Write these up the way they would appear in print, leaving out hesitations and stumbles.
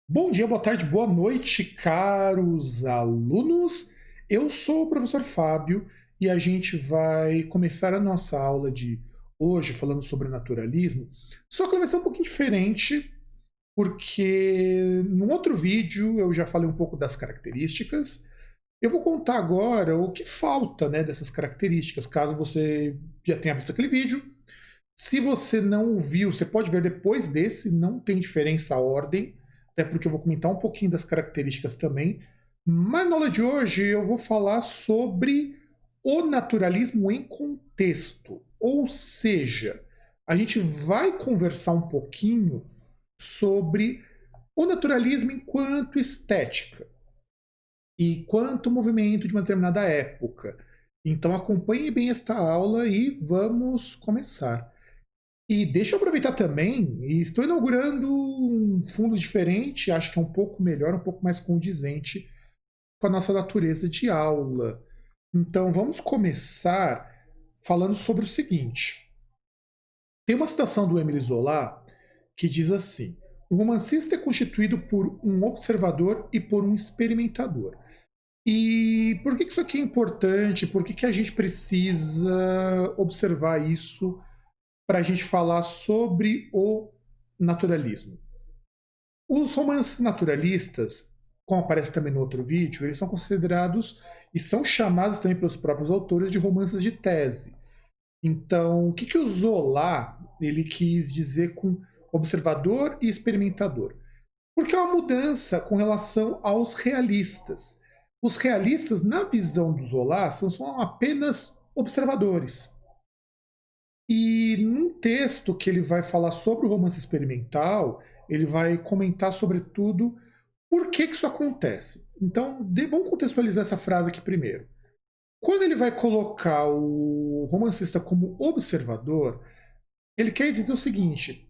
Bom dia, boa tarde, boa noite, caros alunos. Eu sou o professor Fábio e a gente vai começar a nossa aula de hoje falando sobre naturalismo, só que ela vai ser um pouquinho diferente, porque num outro vídeo eu já falei um pouco das características. Eu vou contar agora o que falta, né, dessas características, caso você já tenha visto aquele vídeo. Se você não viu, você pode ver depois desse, não tem diferença a ordem, até porque eu vou comentar um pouquinho das características também. Mas na aula de hoje eu vou falar sobre o naturalismo em contexto, ou seja, a gente vai conversar um pouquinho sobre o naturalismo enquanto estética e quanto movimento de uma determinada época. Então acompanhe bem esta aula e vamos começar. E deixa eu aproveitar também, e estou inaugurando um fundo diferente, acho que é um pouco melhor, um pouco mais condizente com a nossa natureza de aula. Então vamos começar falando sobre o seguinte. Tem uma citação do Émile Zola que diz assim: o romancista é constituído por um observador e por um experimentador. E por que isso aqui é importante? Por que a gente precisa observar isso para a gente falar sobre o naturalismo? Os romances naturalistas, como aparece também no outro vídeo, eles são considerados e são chamados também pelos próprios autores de romances de tese. Então, o que o Zola ele quis dizer com observador e experimentador? Porque é uma mudança com relação aos realistas. Os realistas, na visão do Zola, são apenas observadores. E num texto que ele vai falar sobre o romance experimental, ele vai comentar sobretudo por que isso acontece. Então, vamos contextualizar essa frase aqui primeiro. Quando ele vai colocar o romancista como observador, ele quer dizer o seguinte: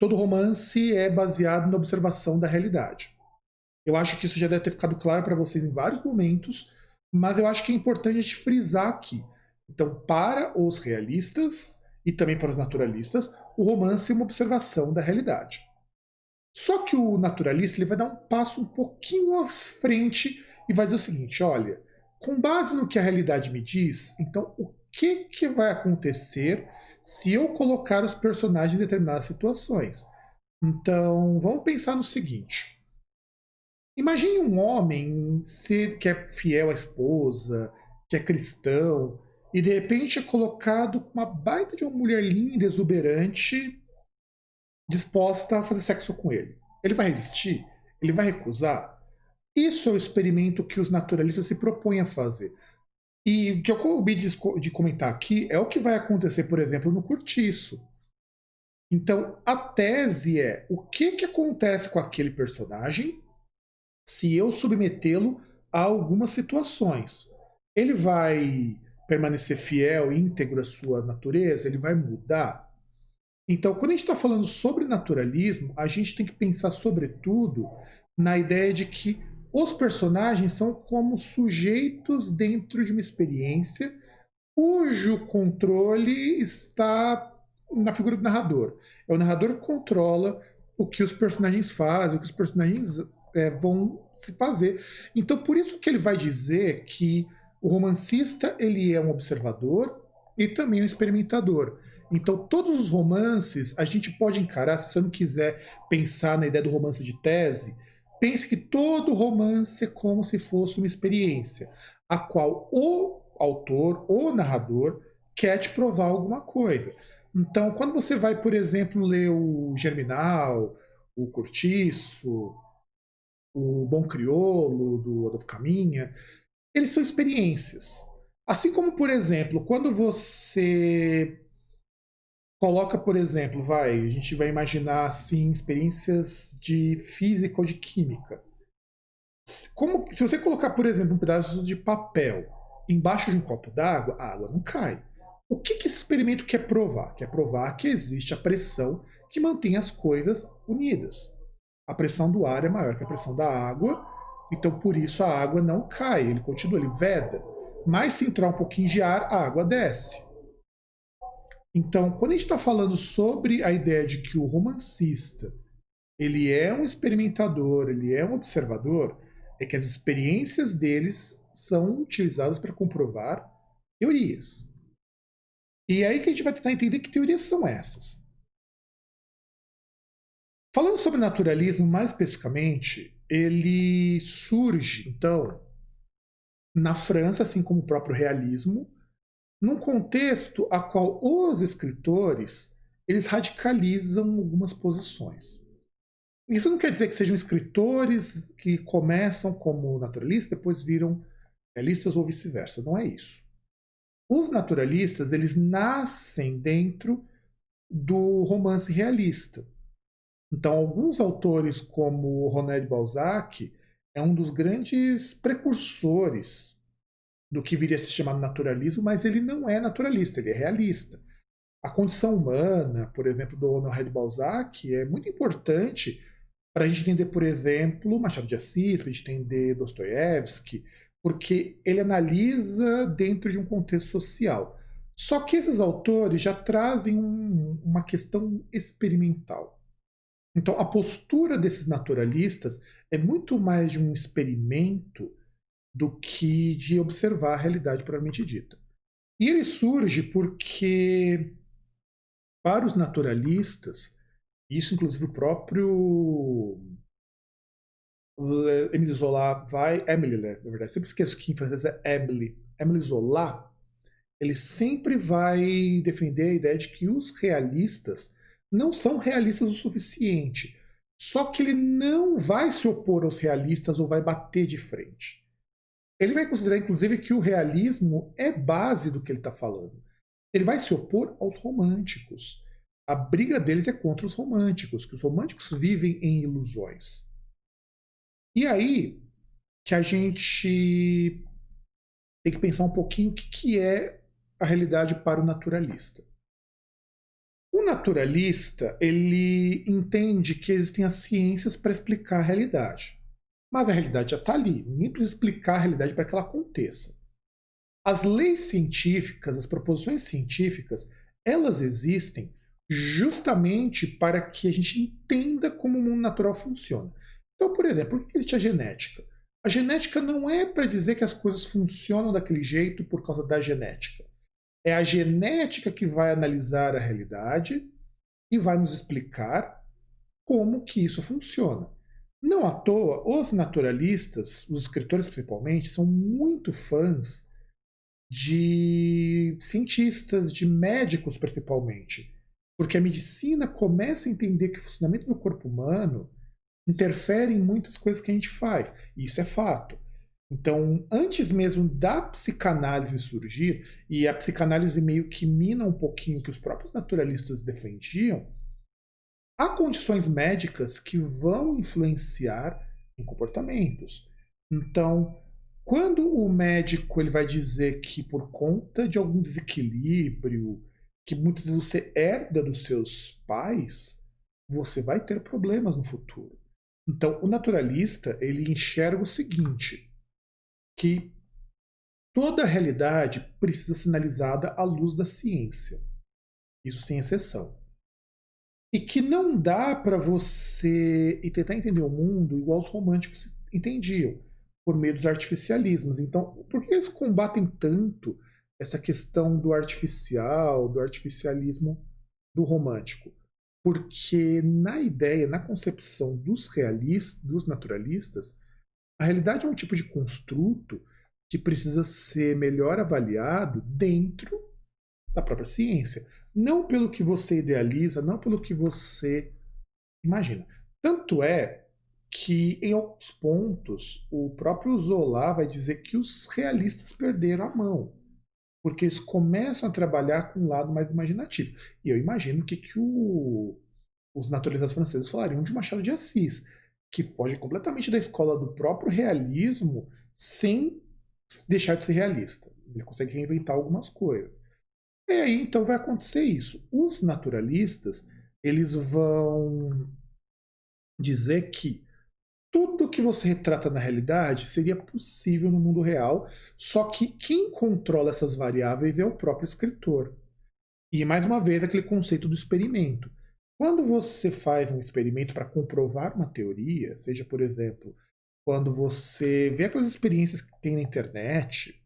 todo romance é baseado na observação da realidade. Eu acho que isso já deve ter ficado claro para vocês em vários momentos, mas eu acho que é importante a gente frisar aqui. Então, para os realistas e também para os naturalistas, o romance é uma observação da realidade. Só que o naturalista ele vai dar um passo um pouquinho à frente e vai dizer o seguinte: olha, com base no que a realidade me diz, então o que vai acontecer se eu colocar os personagens em determinadas situações? Então, vamos pensar no seguinte. Imagine um homem que é fiel à esposa, que é cristão, e de repente é colocado com uma baita de uma mulher linda, exuberante, disposta a fazer sexo com ele. Ele vai resistir? Ele vai recusar? Isso é o experimento que os naturalistas se propõem a fazer. E o que eu acabei de comentar aqui é o que vai acontecer, por exemplo, no Curtiço. Então, a tese é o que acontece com aquele personagem se eu submetê-lo a algumas situações. Ele vai permanecer fiel, íntegro à sua natureza? Ele vai mudar? Então, quando a gente está falando sobre naturalismo, a gente tem que pensar, sobretudo, na ideia de que os personagens são como sujeitos dentro de uma experiência cujo controle está na figura do narrador. É o narrador que controla o que os personagens fazem, o que os personagens vão se fazer. Então, por isso que ele vai dizer que o romancista ele é um observador e também um experimentador. Então, todos os romances a gente pode encarar, se você não quiser pensar na ideia do romance de tese, pense que todo romance é como se fosse uma experiência, a qual o autor, o narrador, quer te provar alguma coisa. Então, quando você vai, por exemplo, ler o Germinal, o Cortiço, o Bom Crioulo, do Adolfo Caminha, eles são experiências. Assim como, por exemplo, quando você coloca, por exemplo, a gente vai imaginar assim experiências de física ou de química. Se você colocar, por exemplo, um pedaço de papel embaixo de um copo d'água, a água não cai. O que esse experimento quer provar? Quer provar que existe a pressão que mantém as coisas unidas. A pressão do ar é maior que a pressão da água, então por isso a água não cai, ele continua, ele veda. Mas se entrar um pouquinho de ar, a água desce. Então, quando a gente está falando sobre a ideia de que o romancista ele é um experimentador, ele é um observador, é que as experiências deles são utilizadas para comprovar teorias. E é aí que a gente vai tentar entender que teorias são essas. Falando sobre naturalismo mais especificamente, ele surge, então, na França, assim como o próprio realismo, num contexto a qual os escritores eles radicalizam algumas posições. Isso não quer dizer que sejam escritores que começam como naturalistas, depois viram realistas ou vice-versa. Não é isso. Os naturalistas eles nascem dentro do romance realista. Então, alguns autores, como René de Balzac, é um dos grandes precursores do que viria a se chamar naturalismo, mas ele não é naturalista, ele é realista. A condição humana, por exemplo, do Honoré de Balzac, é muito importante para a gente entender, por exemplo, Machado de Assis, para a gente entender Dostoiévski, porque ele analisa dentro de um contexto social. Só que esses autores já trazem uma questão experimental. Então, a postura desses naturalistas é muito mais de um experimento do que de observar a realidade propriamente dita. E ele surge porque, para os naturalistas, isso inclusive o próprio Emile Zola vai. Emily, né, na verdade, sempre esqueço que em francês é Emily. Emile Zola, ele sempre vai defender a ideia de que os realistas não são realistas o suficiente. Só que ele não vai se opor aos realistas ou vai bater de frente. Ele vai considerar, inclusive, que o realismo é base do que ele está falando. Ele vai se opor aos românticos. A briga deles é contra os românticos, que os românticos vivem em ilusões. E aí que a gente tem que pensar um pouquinho o que é a realidade para o naturalista. O naturalista, ele entende que existem as ciências para explicar a realidade. Mas a realidade já está ali. Ninguém precisa explicar a realidade para que ela aconteça. As leis científicas, as proposições científicas, elas existem justamente para que a gente entenda como o mundo natural funciona. Então, por exemplo, por que existe a genética? A genética não é para dizer que as coisas funcionam daquele jeito por causa da genética. É a genética que vai analisar a realidade e vai nos explicar como que isso funciona. Não à toa, os naturalistas, os escritores principalmente, são muito fãs de cientistas, de médicos principalmente. Porque a medicina começa a entender que o funcionamento do corpo humano interfere em muitas coisas que a gente faz. E isso é fato. Então, antes mesmo da psicanálise surgir, e a psicanálise meio que mina um pouquinho o que os próprios naturalistas defendiam, há condições médicas que vão influenciar em comportamentos. Então, quando o médico ele vai dizer que por conta de algum desequilíbrio, que muitas vezes você herda dos seus pais, você vai ter problemas no futuro. Então, o naturalista ele enxerga o seguinte, que toda a realidade precisa ser analisada à luz da ciência. Isso sem exceção. E que não dá para você e tentar entender o mundo igual os românticos entendiam, por meio dos artificialismos. Então, por que eles combatem tanto essa questão do artificial, do artificialismo do romântico? Porque na ideia, na concepção dos realistas, dos naturalistas, a realidade é um tipo de construto que precisa ser melhor avaliado dentro da própria ciência. Não pelo que você idealiza, não pelo que você imagina. Tanto é que, em alguns pontos, o próprio Zola vai dizer que os realistas perderam a mão. Porque eles começam a trabalhar com um lado mais imaginativo. E eu imagino que os naturalistas franceses falariam de Machado de Assis, que foge completamente da escola do próprio realismo sem deixar de ser realista. Ele consegue reinventar algumas coisas. E aí, então, vai acontecer isso. Os naturalistas, eles vão dizer que tudo que você retrata na realidade seria possível no mundo real, só que quem controla essas variáveis é o próprio escritor. E, mais uma vez, aquele conceito do experimento. Quando você faz um experimento para comprovar uma teoria, seja, por exemplo, quando você vê aquelas experiências que tem na internet,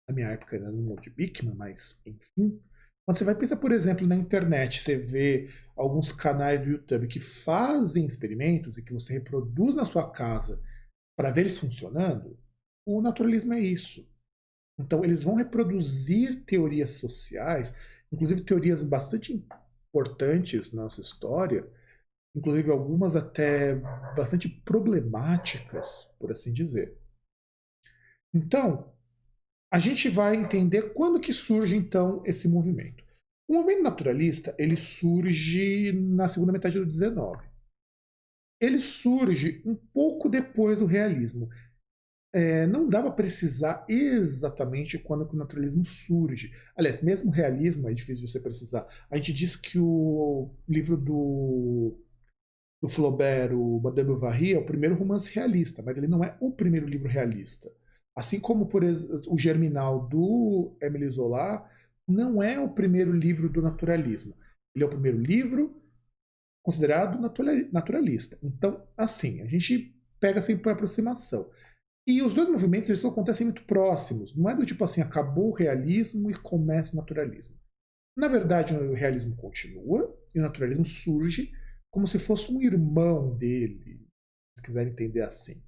na minha época era no mundo de Bikman, mas enfim, quando você vai pensar, por exemplo, na internet, você vê alguns canais do YouTube que fazem experimentos e que você reproduz na sua casa para ver eles funcionando, o naturalismo é isso. Então, eles vão reproduzir teorias sociais, inclusive teorias bastante importantes na nossa história, inclusive algumas até bastante problemáticas, por assim dizer. Então, a gente vai entender quando que surge então esse movimento. O movimento naturalista ele surge na segunda metade do 19. Ele surge um pouco depois do realismo. Não dá para precisar exatamente quando que o naturalismo surge. Aliás, mesmo o realismo é difícil de você precisar. A gente diz que o livro do Flaubert, o Madame Bovary, é o primeiro romance realista, mas ele não é o primeiro livro realista. Assim como, por exemplo, o Germinal do Émile Zola não é o primeiro livro do naturalismo. Ele é o primeiro livro considerado naturalista. Então, assim, a gente pega sempre por aproximação. E os dois movimentos eles acontecem muito próximos. Não é do tipo assim, acabou o realismo e começa o naturalismo. Na verdade, o realismo continua e o naturalismo surge como se fosse um irmão dele, se quiserem entender assim.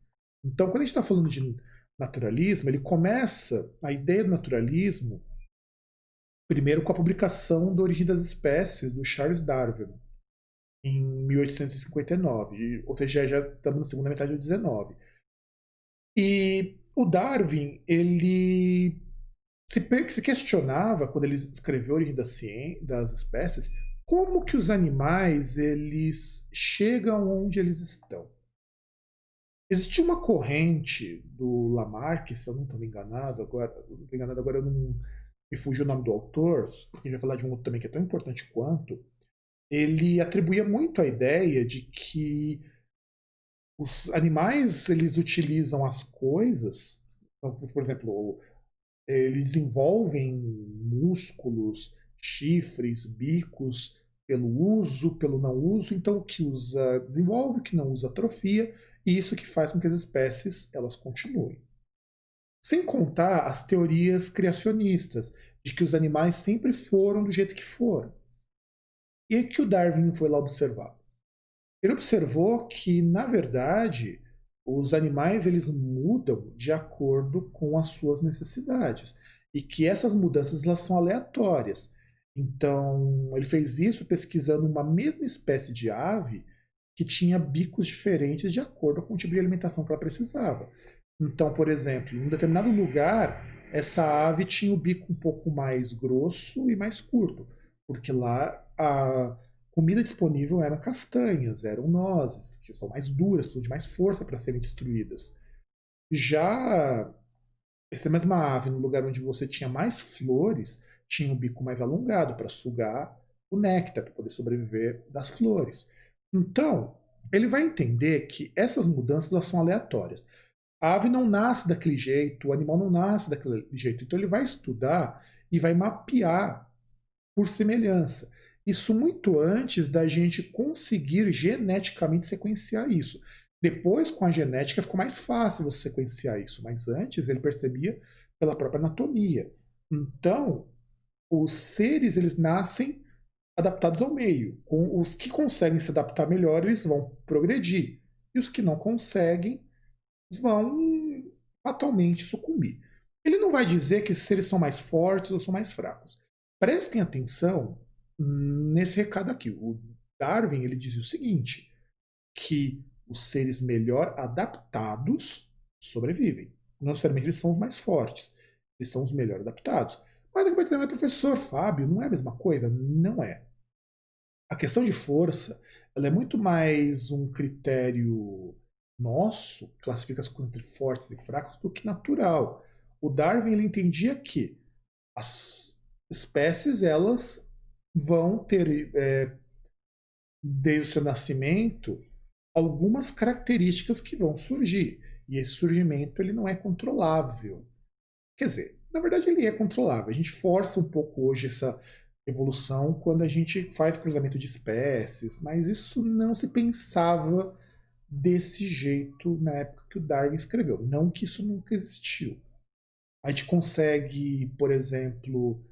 Então, quando a gente está falando de naturalismo, ele começa, a ideia do naturalismo, primeiro com a publicação da Origem das Espécies, do Charles Darwin, em 1859, ou seja, já estamos na segunda metade do 19. E o Darwin, ele se questionava, quando ele escreveu a Origem das Espécies, como que os animais eles chegam onde eles estão. Existia uma corrente do Lamarck, se eu não estou enganado agora, eu não me fugiu o nome do autor, porque a gente vai falar de um outro também que é tão importante quanto. Ele atribuía muito a ideia de que os animais eles utilizam as coisas, então, por exemplo, eles desenvolvem músculos, chifres, bicos, pelo uso, pelo não uso. Então, o que usa desenvolve, o que não usa atrofia, e isso que faz com que as espécies elas continuem. Sem contar as teorias criacionistas, de que os animais sempre foram do jeito que foram. E que o Darwin foi lá observar? Ele observou que, na verdade, os animais eles mudam de acordo com as suas necessidades e que essas mudanças elas são aleatórias. Então, ele fez isso pesquisando uma mesma espécie de ave que tinha bicos diferentes de acordo com o tipo de alimentação que ela precisava. Então, por exemplo, em um determinado lugar, essa ave tinha o bico um pouco mais grosso e mais curto, porque lá a comida disponível eram castanhas, eram nozes, que são mais duras, precisam de mais força para serem destruídas. Já essa mesma ave, no lugar onde você tinha mais flores, tinha o bico mais alongado para sugar o néctar, para poder sobreviver das flores. Então, ele vai entender que essas mudanças elas são aleatórias. A ave não nasce daquele jeito, o animal não nasce daquele jeito. Então, ele vai estudar e vai mapear por semelhança. Isso muito antes da gente conseguir geneticamente sequenciar isso. Depois, com a genética, ficou mais fácil você sequenciar isso, mas antes ele percebia pela própria anatomia. Então, os seres eles nascem adaptados ao meio. Com os que conseguem se adaptar melhor, eles vão progredir. E os que não conseguem vão fatalmente sucumbir. Ele não vai dizer que esses seres são mais fortes ou são mais fracos. Prestem atenção nesse recado aqui. O Darwin ele dizia o seguinte, que os seres melhor adaptados sobrevivem. Não necessariamente eles são os mais fortes, eles são os melhor adaptados. Mas daqui a pouco, professor Fábio, não é a mesma coisa? Não é. A questão de força ela é muito mais um critério nosso, que classifica as coisas entre fortes e fracos, do que natural. O Darwin ele entendia que as espécies elas vão ter, desde o seu nascimento, algumas características que vão surgir. E esse surgimento ele não é controlável. Quer dizer, na verdade ele é controlável. A gente força um pouco hoje essa evolução quando a gente faz cruzamento de espécies, mas isso não se pensava desse jeito na época que o Darwin escreveu. Não que isso nunca existiu. A gente consegue, por exemplo,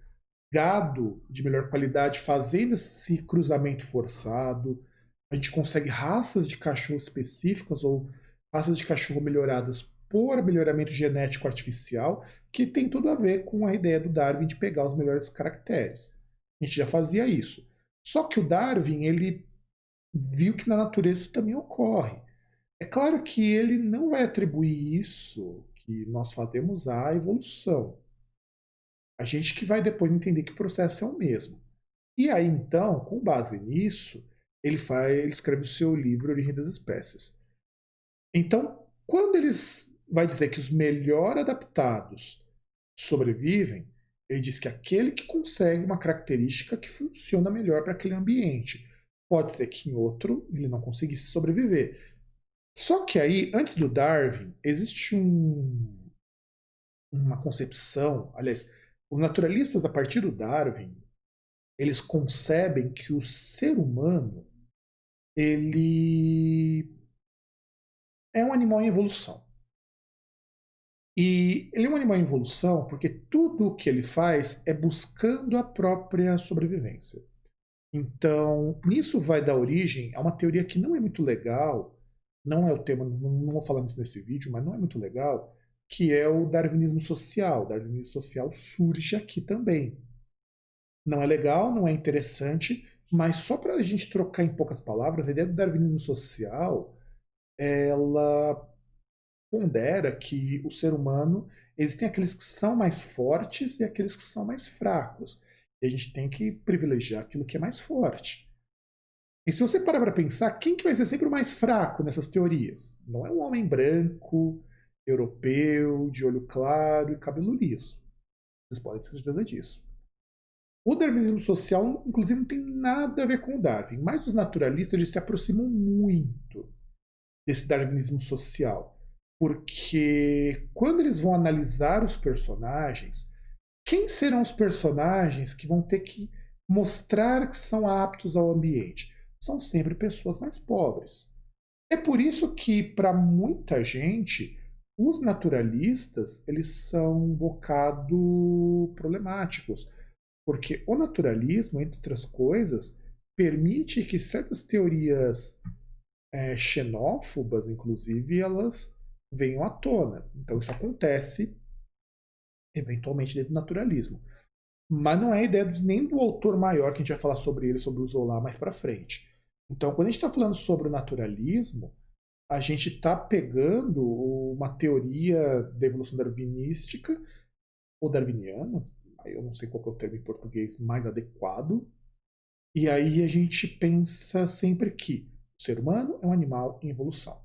gado de melhor qualidade fazendo esse cruzamento forçado. A gente consegue raças de cachorro específicas ou raças de cachorro melhoradas por melhoramento genético artificial, que tem tudo a ver com a ideia do Darwin de pegar os melhores caracteres. A gente já fazia isso. Só que o Darwin, ele viu que na natureza isso também ocorre. É claro que ele não vai atribuir isso que nós fazemos à evolução. A gente que vai depois entender que o processo é o mesmo. E aí, então, com base nisso, ele escreve o seu livro Origem das Espécies. Então, quando eles vai dizer que os melhor adaptados sobrevivem, ele diz que aquele que consegue uma característica que funciona melhor para aquele ambiente. Pode ser que em outro ele não conseguisse sobreviver. Só que aí, antes do Darwin, existe uma concepção, aliás, os naturalistas, a partir do Darwin, eles concebem que o ser humano ele é um animal em evolução. E ele é um animal em evolução porque tudo o que ele faz é buscando a própria sobrevivência. Então, nisso vai dar origem a uma teoria que não é muito legal, não é o tema, não vou falar nisso nesse vídeo, mas não é muito legal, que é o darwinismo social. O darwinismo social surge aqui também. Não é legal, não é interessante, mas só para a gente trocar em poucas palavras, a ideia do darwinismo social, ela pondera que o ser humano, existem aqueles que são mais fortes e aqueles que são mais fracos. E a gente tem que privilegiar aquilo que é mais forte. E se você parar para pensar, quem que vai ser sempre o mais fraco nessas teorias? Não é um homem branco, europeu, de olho claro e cabelo liso. Vocês podem ter certeza disso. O darwinismo social, inclusive, não tem nada a ver com o Darwin, mas os naturalistas eles se aproximam muito desse darwinismo social. Porque quando eles vão analisar os personagens, quem serão os personagens que vão ter que mostrar que são aptos ao ambiente? São sempre pessoas mais pobres. É por isso que, para muita gente, os naturalistas eles são um bocado problemáticos. Porque o naturalismo, entre outras coisas, permite que certas teorias xenófobas, inclusive, elas venham à tona. Então isso acontece eventualmente dentro do naturalismo. Mas não é a ideia nem do autor maior, que a gente vai falar sobre ele, sobre o Zola mais para frente. Então, quando a gente está falando sobre o naturalismo, a gente está pegando uma teoria da evolução darwinística, ou darwiniana, aí eu não sei qual é o termo em português mais adequado, e aí a gente pensa sempre que o ser humano é um animal em evolução.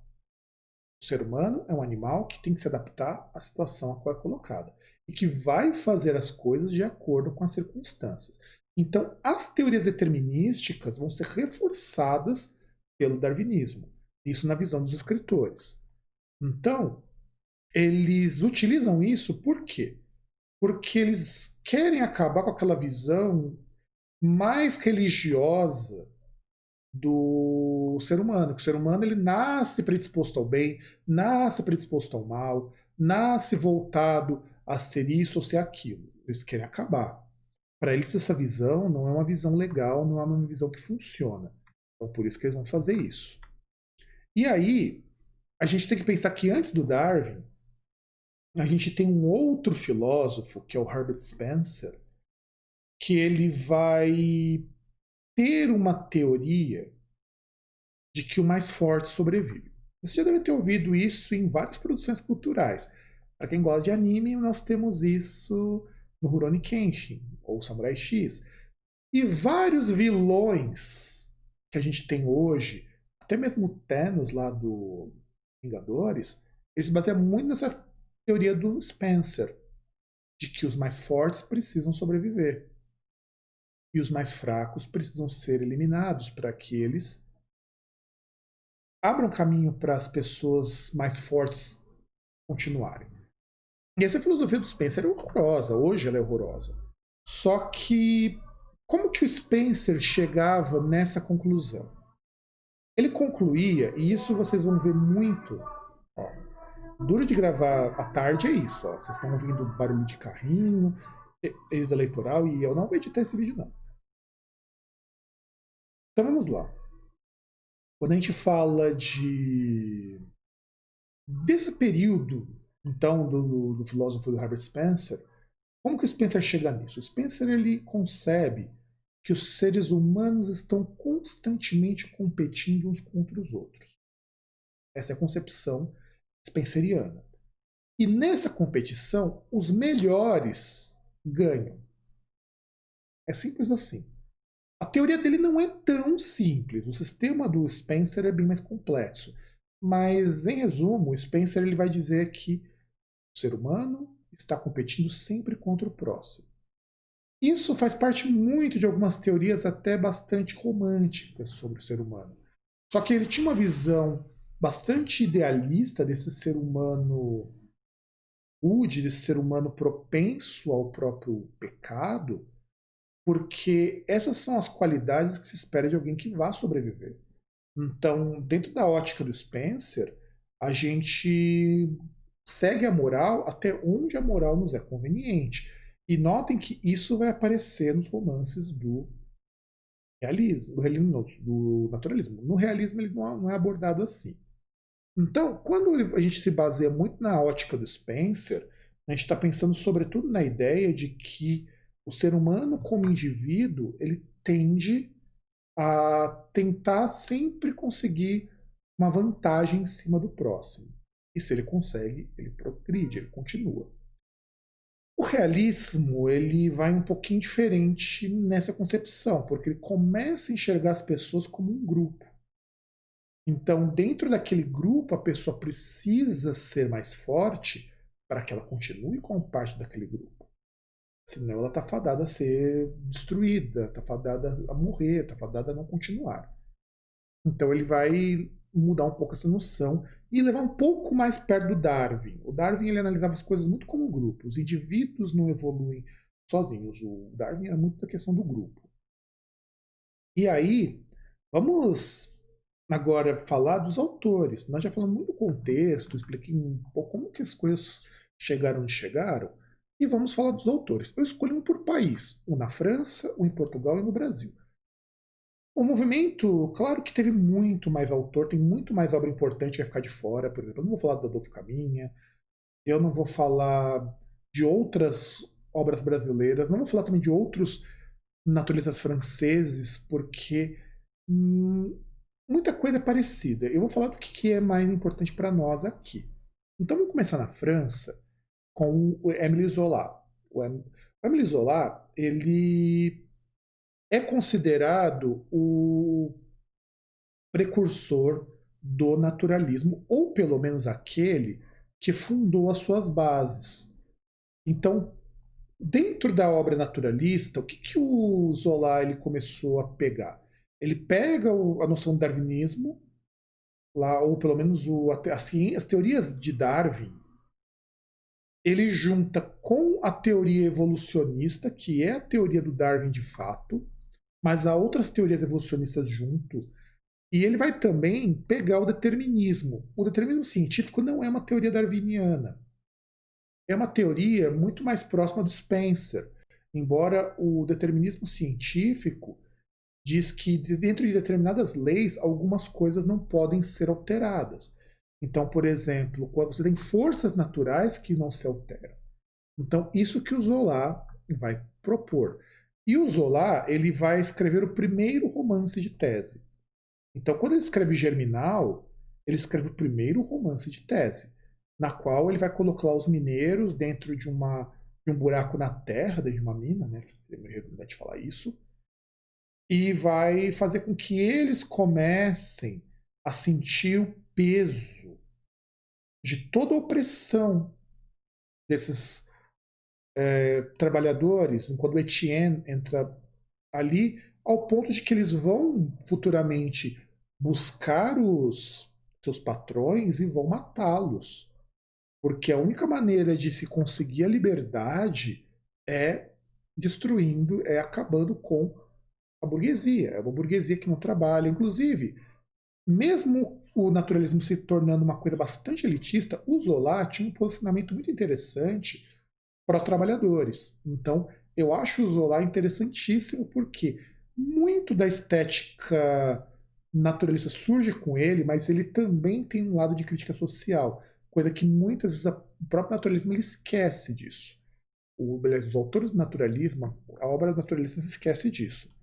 O ser humano é um animal que tem que se adaptar à situação a qual é colocada e que vai fazer as coisas de acordo com as circunstâncias. Então, as teorias determinísticas vão ser reforçadas pelo darwinismo. Isso na visão dos escritores. Então, eles utilizam isso por quê? Porque eles querem acabar com aquela visão mais religiosa do ser humano. Que o ser humano ele nasce predisposto ao bem, nasce predisposto ao mal, nasce voltado a ser isso ou ser aquilo. Eles querem acabar. Para eles, essa visão não é uma visão legal, não é uma visão que funciona. Então, por isso que eles vão fazer isso. E aí, a gente tem que pensar que antes do Darwin, a gente tem um outro filósofo, que é o Herbert Spencer, que ele vai ter uma teoria de que o mais forte sobrevive. Você já deve ter ouvido isso em várias produções culturais. Para quem gosta de anime, nós temos isso no Rurouni Kenshin, ou Samurai X. E vários vilões que a gente tem hoje, até mesmo o Thanos lá do Vingadores, eles se baseiam muito nessa teoria do Spencer, de que os mais fortes precisam sobreviver. E os mais fracos precisam ser eliminados para que eles abram caminho para as pessoas mais fortes continuarem. E essa filosofia do Spencer é horrorosa, hoje ela é horrorosa. Só que como que o Spencer chegava nessa conclusão? Ele concluía, e isso vocês vão ver muito, ó, duro de gravar à tarde é isso, ó, vocês estão ouvindo barulho de carrinho, período eleitoral, e eu não vou editar esse vídeo não. Então vamos lá. Quando a gente fala desse período, então, do filósofo do Herbert Spencer, como que o Spencer chega nisso? O Spencer ele concebe que os seres humanos estão constantemente competindo uns contra os outros. Essa é a concepção spenceriana. E nessa competição, os melhores ganham. É simples assim. A teoria dele não é tão simples. O sistema do Spencer é bem mais complexo. Mas, em resumo, o Spencer ele vai dizer que o ser humano está competindo sempre contra o próximo. Isso faz parte muito de algumas teorias até bastante românticas sobre o ser humano. Só que ele tinha uma visão bastante idealista desse ser humano rude, desse ser humano propenso ao próprio pecado, porque essas são as qualidades que se espera de alguém que vá sobreviver. Então, dentro da ótica do Spencer, a gente segue a moral até onde a moral nos é conveniente. E notem que isso vai aparecer nos romances do realismo, do naturalismo. No realismo ele não é abordado assim. Então, quando a gente se baseia muito na ótica do Spencer, a gente está pensando sobretudo na ideia de que o ser humano como indivíduo ele tende a tentar sempre conseguir uma vantagem em cima do próximo. E se ele consegue, ele progride, ele continua. O realismo ele vai um pouquinho diferente nessa concepção, porque ele começa a enxergar as pessoas como um grupo. Então, dentro daquele grupo, a pessoa precisa ser mais forte para que ela continue como parte daquele grupo. Senão ela está fadada a ser destruída, está fadada a morrer, está fadada a não continuar. Então ele vai mudar um pouco essa noção e levar um pouco mais perto do Darwin. O Darwin ele analisava as coisas muito como um grupo. Os indivíduos não evoluem sozinhos. O Darwin era muito da questão do grupo. E aí, vamos agora falar dos autores. Nós já falamos muito do contexto, expliquei um pouco como que as coisas chegaram onde chegaram. E vamos falar dos autores. Eu escolhi um por país. Um na França, um em Portugal e no Brasil. O movimento, claro que teve muito mais autor, tem muito mais obra importante que vai ficar de fora. Por exemplo, eu não vou falar do Adolfo Caminha, eu não vou falar de outras obras brasileiras, não vou falar também de outros naturalistas franceses, porque muita coisa é parecida. Eu vou falar do que é mais importante para nós aqui. Então vamos começar na França com o Émile Zola. O Émile Zola, ele é considerado o precursor do naturalismo, ou pelo menos aquele que fundou as suas bases. Então, dentro da obra naturalista, o que o Zola ele começou a pegar? Ele pega a noção do darwinismo, lá, ou pelo menos as teorias de Darwin, ele junta com a teoria evolucionista, que é a teoria do Darwin de fato, mas há outras teorias evolucionistas junto, e ele vai também pegar o determinismo. O determinismo científico não é uma teoria darwiniana. É uma teoria muito mais próxima do Spencer, embora o determinismo científico diz que dentro de determinadas leis algumas coisas não podem ser alteradas. Então, por exemplo, quando você tem forças naturais que não se alteram. Então, isso que o Zola vai propor. E o Zola ele vai escrever o primeiro romance de tese. Então, quando ele escreve Germinal, ele escreve o primeiro romance de tese, na qual ele vai colocar os mineiros dentro de um buraco na terra, dentro de uma mina, né? É meio redundante falar isso, e vai fazer com que eles comecem a sentir o peso de toda a opressão desses trabalhadores, quando o Etienne entra ali, ao ponto de que eles vão futuramente buscar os seus patrões e vão matá-los. Porque a única maneira de se conseguir a liberdade é destruindo, acabando com a burguesia. É uma burguesia que não trabalha. Inclusive, mesmo o naturalismo se tornando uma coisa bastante elitista, o Zola tinha um posicionamento muito interessante para trabalhadores. Então, eu acho o Zola interessantíssimo porque muito da estética naturalista surge com ele, mas ele também tem um lado de crítica social, coisa que muitas vezes o próprio naturalismo ele esquece disso. Os autores do naturalismo, a obra naturalista se esquece disso.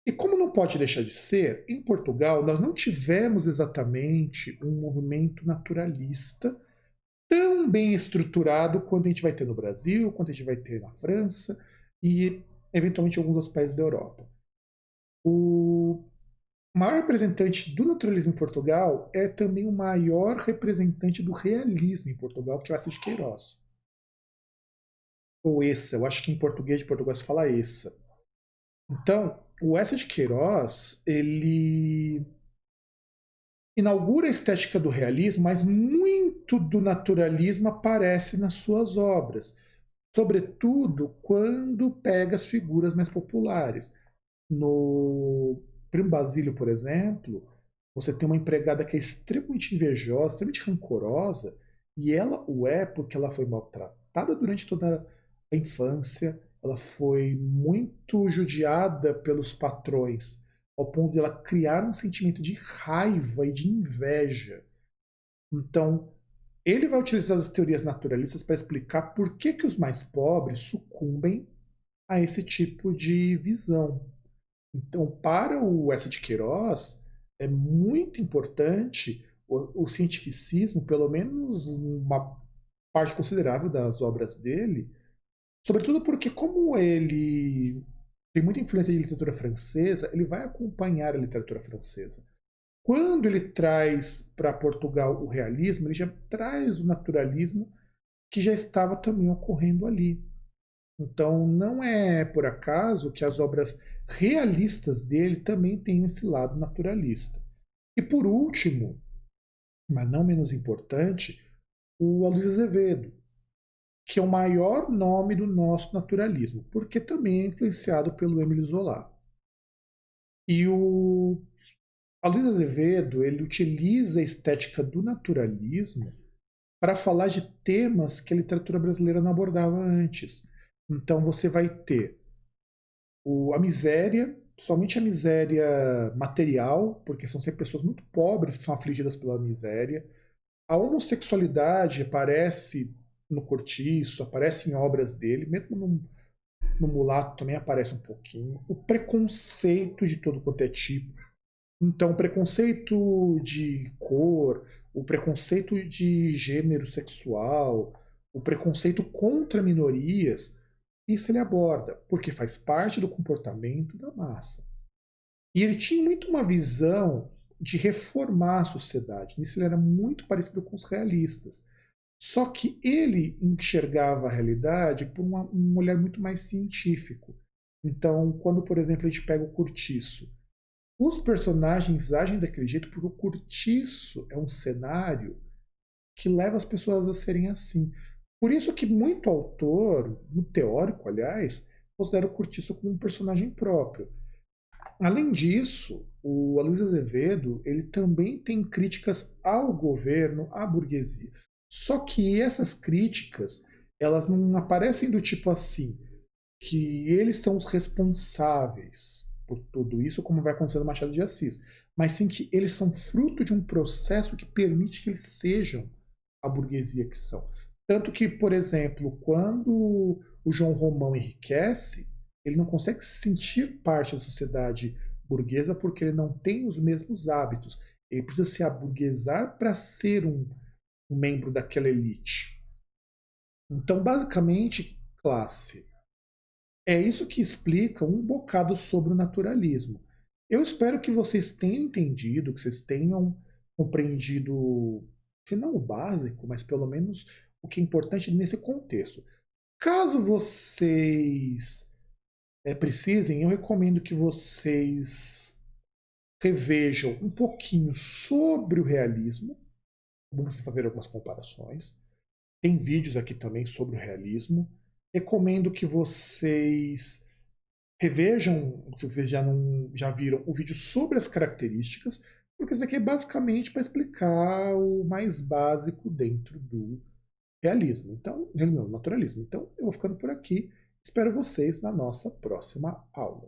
E como não pode deixar de ser, em Portugal nós não tivemos exatamente um movimento naturalista tão bem estruturado quanto a gente vai ter no Brasil, quanto a gente vai ter na França e eventualmente em alguns outros países da Europa. O maior representante do naturalismo em Portugal é também o maior representante do realismo em Portugal, que é o Eça de Queiroz. Ou Eça, eu acho que em português de Portugal se fala Eça. Então, o Eça de Queiroz, ele inaugura a estética do realismo, mas muito do naturalismo aparece nas suas obras, sobretudo quando pega as figuras mais populares. No Primo Basílio, por exemplo, você tem uma empregada que é extremamente invejosa, extremamente rancorosa, e ela o é porque ela foi maltratada durante toda a infância, ela foi muito judiada pelos patrões, ao ponto de ela criar um sentimento de raiva e de inveja. Então, ele vai utilizar as teorias naturalistas para explicar por que, que os mais pobres sucumbem a esse tipo de visão. Então, para o Eça de Queiroz, é muito importante o cientificismo, pelo menos uma parte considerável das obras dele, sobretudo porque, como ele tem muita influência de literatura francesa, ele vai acompanhar a literatura francesa. Quando ele traz para Portugal o realismo, ele já traz o naturalismo que já estava também ocorrendo ali. Então, não é por acaso que as obras realistas dele também têm esse lado naturalista. E por último, mas não menos importante, o Aloysio Azevedo, que é o maior nome do nosso naturalismo, porque também é influenciado pelo Émile Zola. E o Aloysio Azevedo, ele utiliza a estética do naturalismo para falar de temas que a literatura brasileira não abordava antes. Então você vai ter a miséria, somente a miséria material, porque são sempre pessoas muito pobres que são afligidas pela miséria. A homossexualidade aparece no Cortiço, aparece em obras dele, mesmo no Mulato também aparece um pouquinho. O preconceito de todo quanto é tipo. Então, o preconceito de cor, o preconceito de gênero sexual, o preconceito contra minorias, isso ele aborda, porque faz parte do comportamento da massa. E ele tinha muito uma visão de reformar a sociedade. Nisso ele era muito parecido com os realistas. Só que ele enxergava a realidade por um olhar muito mais científico. Então, quando, por exemplo, a gente pega o Cortiço, os personagens agem daquele jeito porque o Cortiço é um cenário que leva as pessoas a serem assim. Por isso que muito autor, no teórico, aliás, considera o Cortiço como um personagem próprio. Além disso, o Aloysio Azevedo ele também tem críticas ao governo, à burguesia. Só que essas críticas, elas não aparecem do tipo assim, que eles são os responsáveis por tudo isso, como vai acontecer no Machado de Assis, mas sim que eles são fruto de um processo que permite que eles sejam a burguesia que são. Tanto que, por exemplo, quando o João Romão enriquece, ele não consegue se sentir parte da sociedade burguesa porque ele não tem os mesmos hábitos. Ele precisa se aburguesar para ser um membro daquela elite. Então, basicamente, classe. É isso que explica um bocado sobre o naturalismo. Eu espero que vocês tenham entendido, que vocês tenham compreendido, se não o básico, mas pelo menos o que é importante nesse contexto. Caso vocês precisem, eu recomendo que vocês revejam um pouquinho sobre o realismo. Vamos fazer algumas comparações. Tem vídeos aqui também sobre o realismo. Recomendo que vocês revejam, se vocês já viram, o vídeo sobre as características, porque isso aqui é basicamente para explicar o mais básico dentro do realismo. Então, naturalismo. Então, eu vou ficando por aqui. Espero vocês na nossa próxima aula.